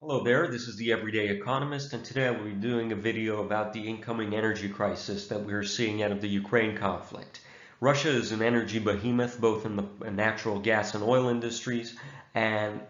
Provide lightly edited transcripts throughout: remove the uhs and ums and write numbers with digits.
Hello there, this is the Everyday Economist, and today I will be doing a video about the incoming energy crisis that we're seeing out of the Ukraine conflict. Russia is an energy behemoth both in the natural gas and oil industries, and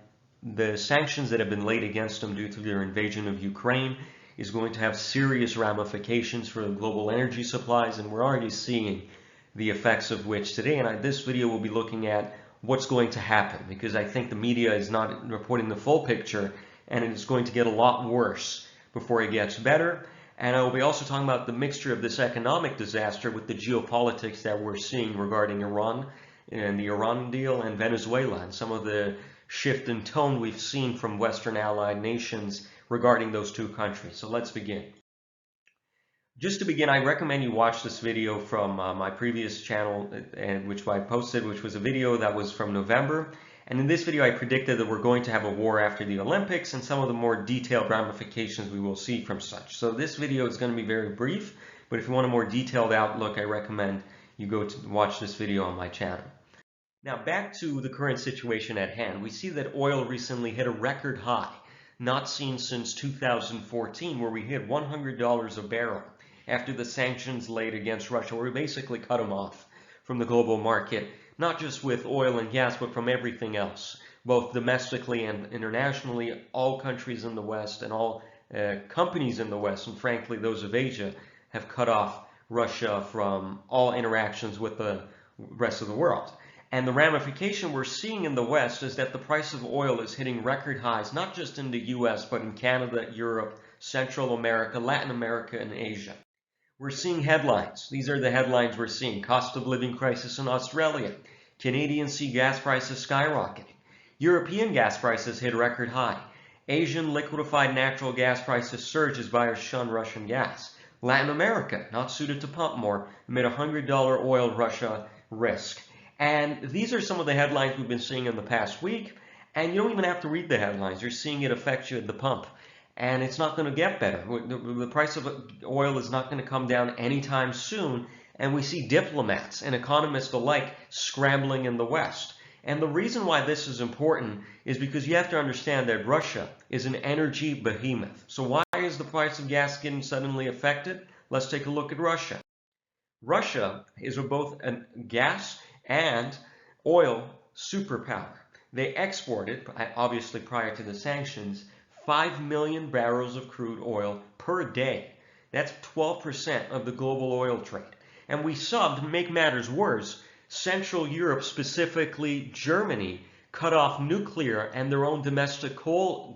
the sanctions that have been laid against them due to their invasion of Ukraine is going to have serious ramifications for the global energy supplies, and we're already seeing the effects of which today. And this video will be looking at what's going to happen, because I think the media is not reporting the full picture, and it's going to get a lot worse before it gets better. And I will be also talking about the mixture of this economic disaster with the geopolitics that we're seeing regarding Iran and the Iran deal and Venezuela, and some of the shift in tone we've seen from Western allied nations regarding those two countries. So let's begin. Just to begin, I recommend you watch this video from my previous channel, which I posted, which was a video that was from November. And in this video, I predicted that we're going to have a war after the Olympics and some of the more detailed ramifications we will see from such. So this video is going to be very brief, but if you want a more detailed outlook, I recommend you go to watch this video on my channel. Now back to the current situation at hand. We see that oil recently hit a record high, not seen since 2014, where we hit $100 a barrel after the sanctions laid against Russia, where we basically cut them off from the global market, not just with oil and gas, but from everything else, both domestically and internationally. All countries in the West and all companies in the West, and frankly those of Asia, have cut off Russia from all interactions with the rest of the world. And the ramification we're seeing in the West is that the price of oil is hitting record highs, not just in the US, but in Canada, Europe, Central America, Latin America, and Asia. We're seeing headlines. These are the headlines we're seeing. Cost of living crisis in Australia. Canadian sea gas prices skyrocketing. European gas prices hit record high. Asian liquefied natural gas prices surge as buyers shun Russian gas. Latin America, not suited to pump more, amid $100 oil Russia risk. And these are some of the headlines we've been seeing in the past week. And you don't even have to read the headlines. You're seeing it affect you at the pump. And it's not going to get better. The price of oil is not going to come down anytime soon. And we see diplomats and economists alike scrambling in the West. And the reason why this is important is because you have to understand that Russia is an energy behemoth. So why is the price of gas getting suddenly affected? Let's take a look at Russia. Russia is both a gas and oil superpower. They exported, obviously prior to the sanctions, 5 million barrels of crude oil per day. That's 12% of the global oil trade. And we saw, to make matters worse, Central Europe, specifically Germany, cut off nuclear and their own domestic coal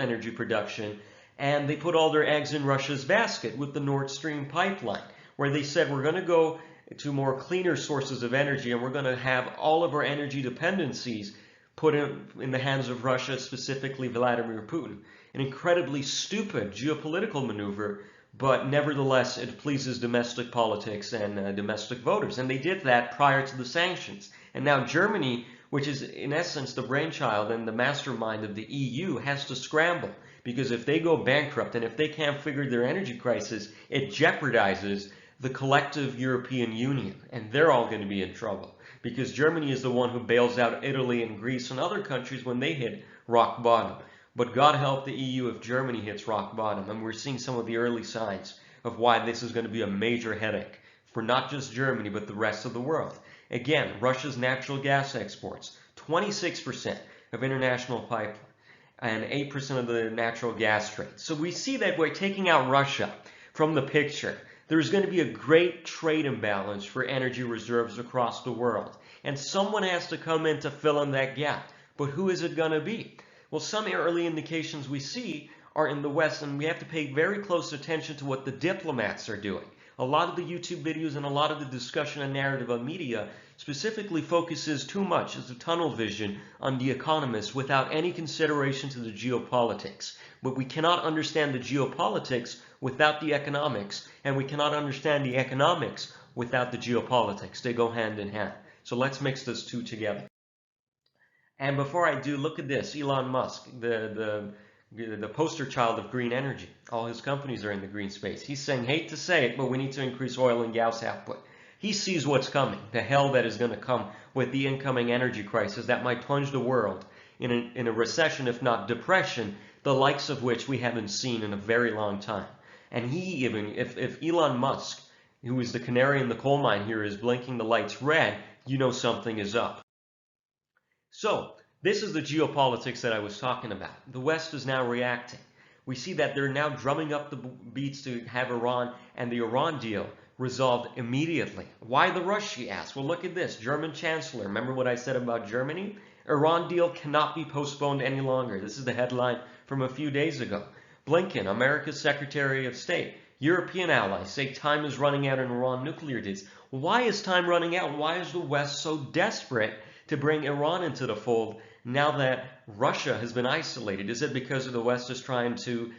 energy production, and they put all their eggs in Russia's basket with the Nord Stream pipeline, where they said we're going to go to more cleaner sources of energy, and we're going to have all of our energy dependencies put in the hands of Russia, specifically Vladimir Putin. An incredibly stupid geopolitical maneuver, but nevertheless it pleases domestic politics and domestic voters. And they did that prior to the sanctions. And now Germany, which is in essence the brainchild and the mastermind of the EU, has to scramble. Because if they go bankrupt and if they can't figure their energy crisis, it jeopardizes the collective European Union. And they're all going to be in trouble, because Germany is the one who bails out Italy and Greece and other countries when they hit rock bottom. But God help the EU if Germany hits rock bottom. And we're seeing some of the early signs of why this is going to be a major headache for not just Germany, but the rest of the world. Again, Russia's natural gas exports, 26% of international pipeline and 8% of the natural gas trade. So we see that by taking out Russia from the picture, there's going to be a great trade imbalance for energy reserves across the world. And someone has to come in to fill in that gap. But who is it going to be? Well, some early indications we see are in the West, and we have to pay very close attention to what the diplomats are doing. A lot of the YouTube videos and a lot of the discussion and narrative of media specifically focuses too much as a tunnel vision on the economists without any consideration to the geopolitics. But we cannot understand the geopolitics without the economics, and we cannot understand the economics without the geopolitics. They go hand in hand. So let's mix those two together. And before I do, look at this. Elon Musk, the poster child of green energy. All his companies are in the green space. He's saying, hate to say it, but we need to increase oil and gas output. He sees what's coming, the hell that is going to come with the incoming energy crisis that might plunge the world in a recession, if not depression, the likes of which we haven't seen in a very long time. And if Elon Musk, who is the canary in the coal mine here, is blinking the lights red, you know something is up. So, this is the geopolitics that I was talking about. The West is now reacting. We see that they're now drumming up the beats to have Iran and the Iran deal resolved immediately. Why the rush, she asked. Well, look at this. German Chancellor, remember what I said about Germany? Iran deal cannot be postponed any longer. This is the headline from a few days ago. Blinken, America's Secretary of State, European allies say time is running out in Iran nuclear deals. Why is time running out? Why is the West so desperate to bring Iran into the fold now that Russia has been isolated? Is it because the West is trying to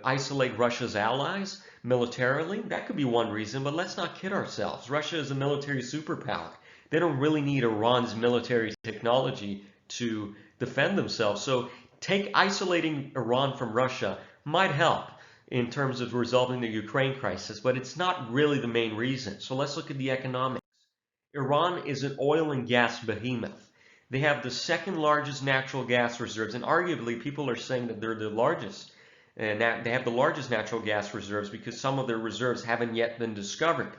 isolate Russia's allies militarily? That could be one reason, but let's not kid ourselves. Russia is a military superpower. They don't really need Iran's military technology to defend themselves. So isolating Iran from Russia might help in terms of resolving the Ukraine crisis, but it's not really the main reason. So let's look at the economics. Iran is an oil and gas behemoth. They have the second largest natural gas reserves, and arguably people are saying that they're the largest. And they have the largest natural gas reserves because some of their reserves haven't yet been discovered.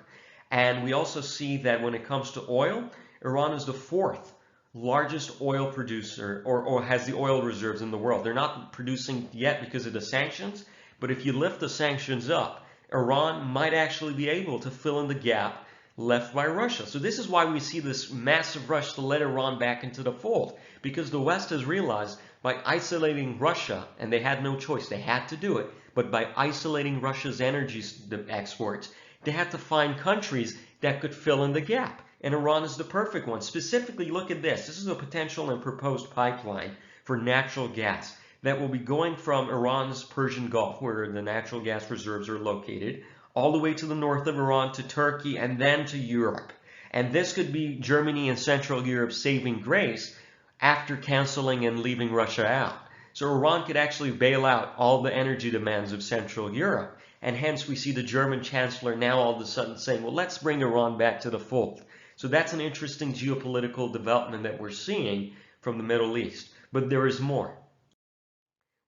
And we also see that when it comes to oil, Iran is the fourth largest oil producer or has the oil reserves in the world. They're not producing yet because of the sanctions, but if you lift the sanctions up, Iran might actually be able to fill in the gap left by Russia. So this is why we see this massive rush to let Iran back into the fold, because the West has realized by isolating Russia, and they had no choice, they had to do it, but by isolating Russia's energy exports, they had to find countries that could fill in the gap. And Iran is the perfect one. Specifically, look at this. This is a potential and proposed pipeline for natural gas that will be going from Iran's Persian Gulf, where the natural gas reserves are located, all the way to the north of Iran to Turkey and then to Europe. And this could be Germany and Central Europe saving grace after canceling and leaving Russia out. So Iran could actually bail out all the energy demands of Central Europe. And hence we see the German Chancellor now all of a sudden saying, well, let's bring Iran back to the fold. So that's an interesting geopolitical development that we're seeing from the Middle East. But there is more.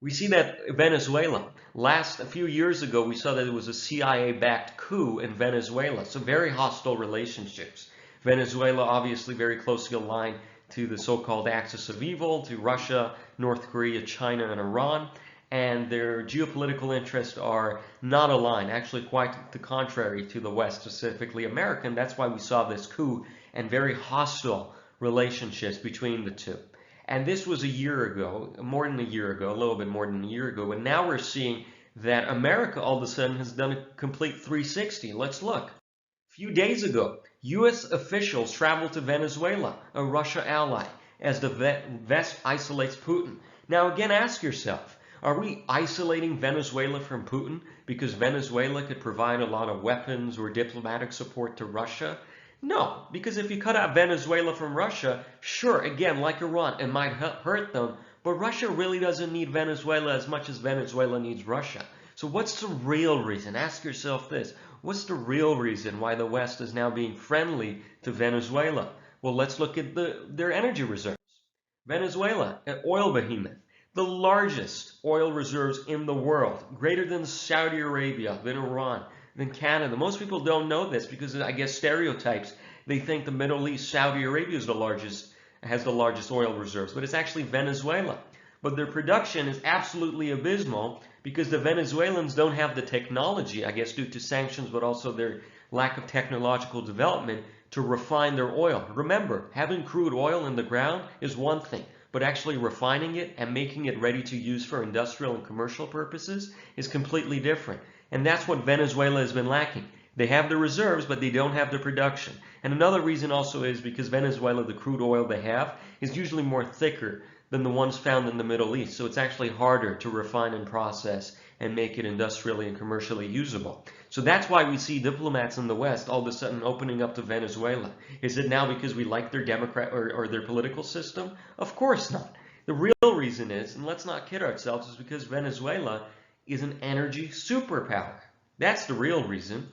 We see that Venezuela, a few years ago, we saw that there was a CIA-backed coup in Venezuela. So very hostile relationships. Venezuela obviously very closely aligned to the so-called axis of evil, to Russia, North Korea, China, and Iran. And their geopolitical interests are not aligned, actually quite the contrary to the West, specifically American. That's why we saw this coup and very hostile relationships between the two. And this was a year ago, more than a year ago, a little bit more than a year ago. And now we're seeing that America all of a sudden has done a complete 360. Let's look. A few days ago, U.S. officials traveled to Venezuela, a Russia ally, as the West isolates Putin. Now again, ask yourself, are we isolating Venezuela from Putin because Venezuela could provide a lot of weapons or diplomatic support to Russia? No, because if you cut out Venezuela from Russia, sure, again, like Iran, it might hurt them, but Russia really doesn't need Venezuela as much as Venezuela needs Russia. So what's the real reason? Ask yourself this. What's the real reason why the West is now being friendly to Venezuela? Well, let's look at their energy reserves. Venezuela, an oil behemoth, the largest oil reserves in the world, greater than Saudi Arabia, than Iran, than Canada. Most people don't know this because I guess stereotypes. They think the Middle East, Saudi Arabia is has the largest oil reserves, but it's actually Venezuela. But their production is absolutely abysmal because the Venezuelans don't have the technology, I guess due to sanctions, but also their lack of technological development to refine their oil. Remember, having crude oil in the ground is one thing, but actually refining it and making it ready to use for industrial and commercial purposes is completely different. And that's what Venezuela has been lacking. They have the reserves, but they don't have the production. And another reason also is because Venezuela, the crude oil they have, is usually more thicker than the ones found in the Middle East. So it's actually harder to refine and process and make it industrially and commercially usable. So that's why we see diplomats in the West all of a sudden opening up to Venezuela. Is it now because we like their democrat or their political system? Of course not. The real reason is, and let's not kid ourselves, is because Venezuela is an energy superpower. That's the real reason.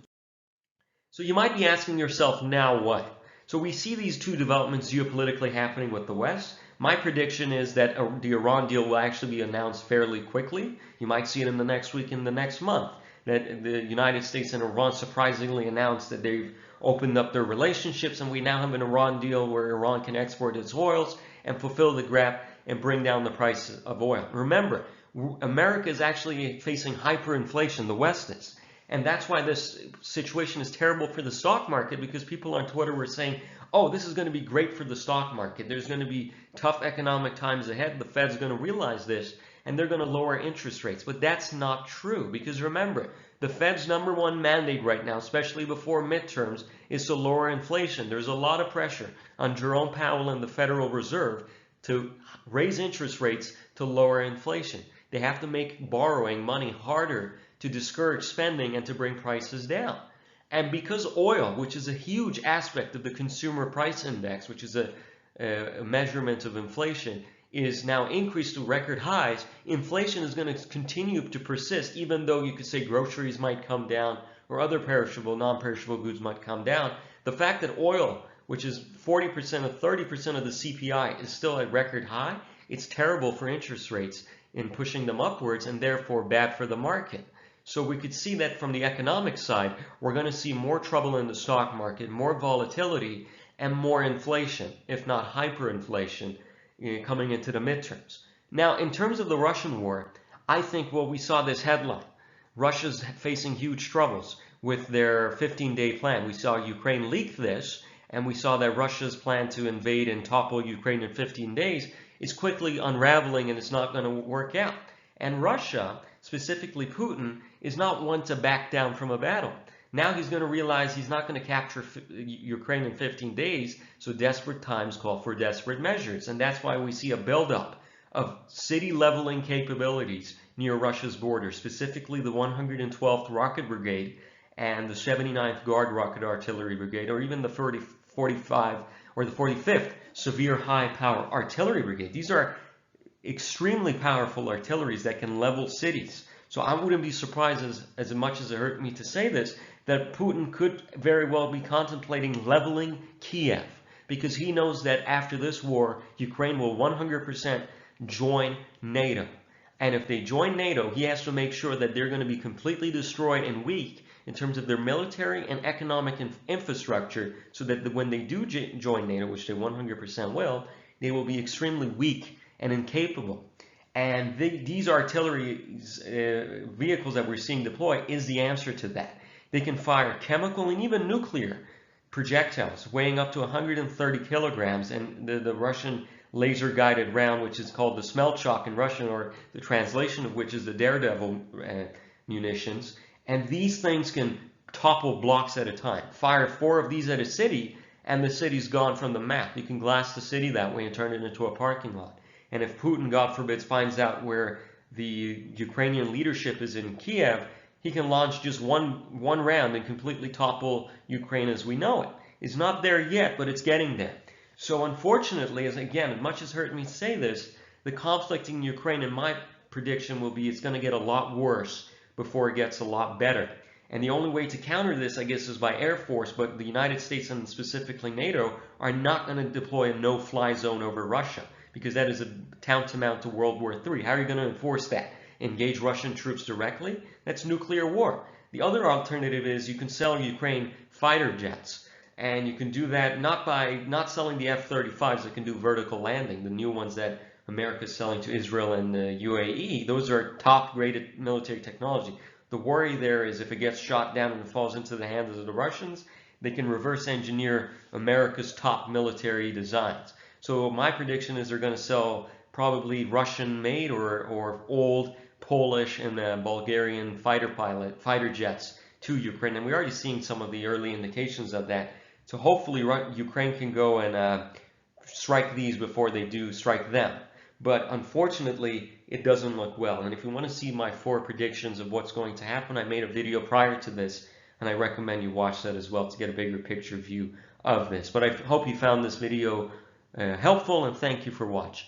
So you might be asking yourself, now what? So we see these two developments geopolitically happening with the West. My prediction is that the Iran deal will actually be announced fairly quickly. You might see it in the next week, in the next month, that the United States and Iran surprisingly announced that they've opened up their relationships, and we now have an Iran deal where Iran can export its oils and fulfill the gap and bring down the price of oil. Remember, America is actually facing hyperinflation, the West is. And that's why this situation is terrible for the stock market, because people on Twitter were saying, oh, this is going to be great for the stock market. There's going to be tough economic times ahead. The Fed's going to realize this, and they're going to lower interest rates. But that's not true, because remember, the Fed's #1 mandate right now, especially before midterms, is to lower inflation. There's a lot of pressure on Jerome Powell and the Federal Reserve to raise interest rates to lower inflation. They have to make borrowing money harder to discourage spending and to bring prices down. And because oil, which is a huge aspect of the consumer price index, which is a measurement of inflation, is now increased to record highs, inflation is going to continue to persist, even though you could say groceries might come down or other perishable, non-perishable goods might come down. The fact that oil, which is 40% or 30% of the CPI, is still at record high, it's terrible for interest rates in pushing them upwards, and therefore bad for the market. So we could see that from the economic side, we're going to see more trouble in the stock market, more volatility, and more inflation, if not hyperinflation, coming into the midterms. Now, in terms of the Russian war, I think, well, we saw this headline. Russia's facing huge troubles with their 15-day plan. We saw Ukraine leak this, and we saw that Russia's plan to invade and topple Ukraine in 15 days is quickly unraveling, and it's not going to work out. And Russia, specifically Putin, is not one to back down from a battle. Now he's going to realize he's not going to capture Ukraine in 15 days, so desperate times call for desperate measures. And that's why we see a buildup of city leveling capabilities near Russia's border, specifically the 112th Rocket Brigade and the 79th Guard Rocket Artillery Brigade, or even the 45 or the 45th Severe High Power Artillery Brigade. These are extremely powerful artilleries that can level cities. So I wouldn't be surprised, as much as it hurt me to say this, that Putin could very well be contemplating leveling Kiev, because he knows that after this war, Ukraine will 100% join NATO. And if they join NATO, he has to make sure that they're going to be completely destroyed and weak in terms of their military and economic infrastructure, so that when they do join NATO, which they 100% will, they will be extremely weak and incapable. And these artillery vehicles that we're seeing deploy is the answer to that. They can fire chemical and even nuclear projectiles weighing up to 130 kilograms, and the Russian laser-guided round, which is called the Smelchok in Russian, or the translation of which is the Daredevil munitions. And these things can topple blocks at a time. Fire 4 of these at a city, and the city's gone from the map. You can glass the city that way and turn it into a parking lot. And if Putin, God forbid, finds out where the Ukrainian leadership is in Kiev, he can launch just one round and completely topple Ukraine as we know it. It's not there yet, but it's getting there. So unfortunately, as much as it hurt me to say this, the conflict in Ukraine, in my prediction, will be it's going to get a lot worse before it gets a lot better. And the only way to counter this, I guess, is by Air Force, but the United States and specifically NATO are not going to deploy a no-fly zone over Russia, because that is a tantamount to World War III. How are you going to enforce that? Engage Russian troops directly? That's nuclear war. The other alternative is you can sell Ukraine fighter jets. And you can do that not by not selling the F-35s that can do vertical landing, the new ones that America is selling to Israel and the UAE. Those are top-graded military technology. The worry there is if it gets shot down and it falls into the hands of the Russians, they can reverse engineer America's top military designs. So my prediction is they're going to sell probably Russian-made or old Polish and Bulgarian fighter jets to Ukraine. And we're already seeing some of the early indications of that. So hopefully Ukraine can go and strike these before they do strike them. But unfortunately, it doesn't look well. And if you want to see my 4 predictions of what's going to happen, I made a video prior to this, and I recommend you watch that as well to get a bigger picture view of this. But I hope you found this video helpful, and thank you for watching.